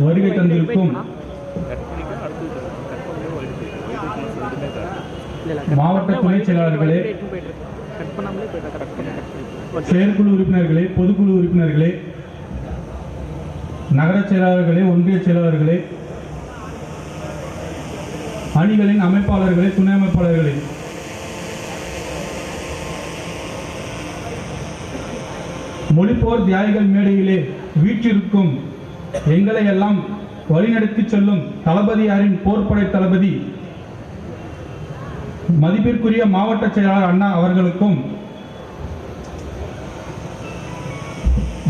வருகை தந்திருக்கும் மாவட்ட துணை செயலாளர்களே, செயற்குழு உறுப்பினர்களே, பொதுக்குழு உறுப்பினர்களே, நகர செயலாளர்களே, ஒன்றிய செயலாளர்களே, அணிகளின் அமைப்பாளர்களே, துணை அமைப்பாளர்களே, மொழிப்போர் தியாகிகள் மேடையிலே வீற்றிருக்கும் எங்களை எல்லாம் வழிநடத்தி செல்லும் தளபதியாரின் போர்ப்படை தளபதி மதிப்பிற்குரிய மாவட்ட செயலாளர் அண்ணா அவர்களுக்கும்,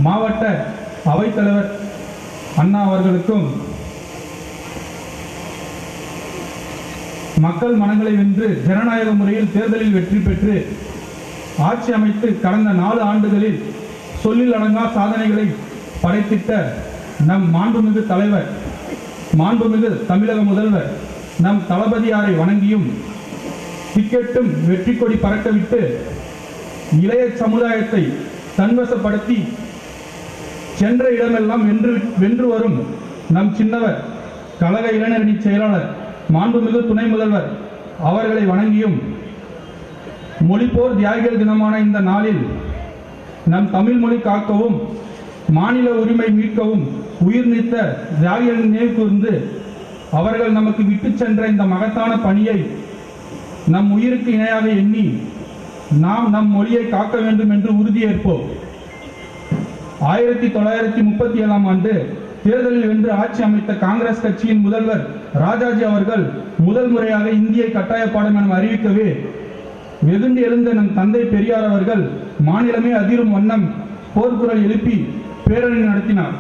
மாவட்ட அவைத்தலைவர் அண்ணா அவர்களுக்கும், மக்கள் மனங்களை வென்று ஜனநாயக முறையில் தேர்தலில் வெற்றி பெற்று ஆட்சி அமைத்து கடந்த 4 ஆண்டுகளில் சொல்லில் அடங்கா சாதனைகளை படைத்திட்ட நம் மாண்புமிகு தலைவர், மாண்புமிகு தமிழக முதல்வர் நம் தளபதியாரை வணங்கியும், டிக்கெட்டும் வெற்றி கொடி பறக்கவிட்டு இளைய சமுதாயத்தை தன்வசப்படுத்தி சென்ற இடமெல்லாம் வென்று வரும் நம் சின்னவர் கழக இளைஞரணி செயலாளர் மாண்புமிகு துணை முதல்வர் அவர்களை வணங்கியும், மொழிப்போர் தியாகிகள் தினமான இந்த நாளில் நம் தமிழ் மொழி காக்கவும் மாநில உரிமை மீட்கவும் உயிர் நீத்த தியாகிகளின் நினைவு கூர்ந்து அவர்கள் நமக்கு விட்டு சென்ற இந்த மகத்தான பணியை நம் உயிருக்கு இணையாக எண்ணி நாம் நம் மொழியை காக்க வேண்டும் என்று உறுதியேற்போம். 1937ஆம் ஆண்டு தேர்தலில் வென்று ஆட்சி அமைத்த காங்கிரஸ் கட்சியின் முதல்வர் ராஜாஜி அவர்கள் முதல் முறையாக இந்தியை கட்டாய பாடம் என அறிவிக்கவே வெகுண்டு எழுந்த நம் தந்தை பெரியார் அவர்கள் மாநிலமே அதிரும் வண்ணம் போர்க்குரல் எழுப்பி பேரணி நடத்தினார்.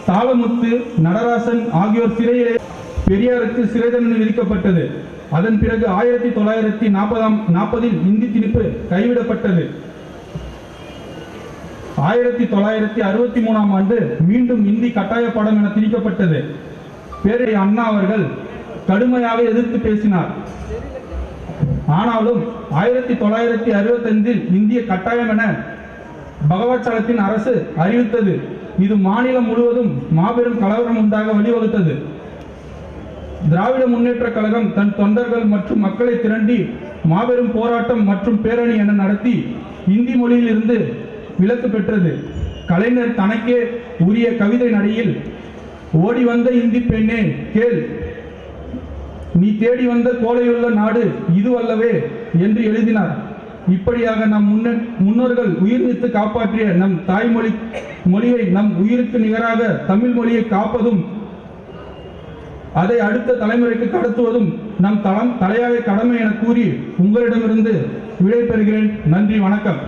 தாளமுத்து, நடராசன் ஆகியோர் சிறையிலே பெரியாருக்கு சிறை தண்டனை விதிக்கப்பட்டது. அதன் பிறகு 1940 இந்தி திணிப்பு கைவிடப்பட்டது. 1963ஆம் ஆண்டு மீண்டும் இந்தி கட்டாய பாடம் என திணிக்கப்பட்டது. பேரறிஞர் அண்ணா அவர்கள் கடுமையாக எதிர்த்து பேசினார். ஆனாலும் 1965 இந்திய கட்டாயம் என பகவத்சலத்தின் அரசு அறிவித்தது. இது மாநிலம் முழுவதும் மாபெரும் கலவரம் உண்டாக வழிவகுத்தது. திராவிட முன்னேற்ற கழகம் தன் தொண்டர்கள் மற்றும் மக்களை திரண்டி மாபெரும் போராட்டம் மற்றும் பேரணி என நடத்தி இந்தி மொழியில் இருந்து விலக்கு பெற்றது. கலைஞர் தனக்கே உரிய கவிதை நடையில் ஓடி வந்த இந்தி பெண்ணே கேள், நீ தேடி வந்த கோலையுள்ள நாடு இது அல்லவே என்று எழுதினார். இப்படியாக நம் முன்னோர்கள் உயிர் நீத்து காப்பாற்றிய நம் மொழியை நம் உயிருக்கு நிகராக தமிழ் மொழியை காப்பதும் அதை அடுத்த தலைமுறைக்கு கடத்துவதும் நம் தலையாய கடமை என கூறி உங்களிடமிருந்து விடை பெறுகிறேன். நன்றி, வணக்கம்.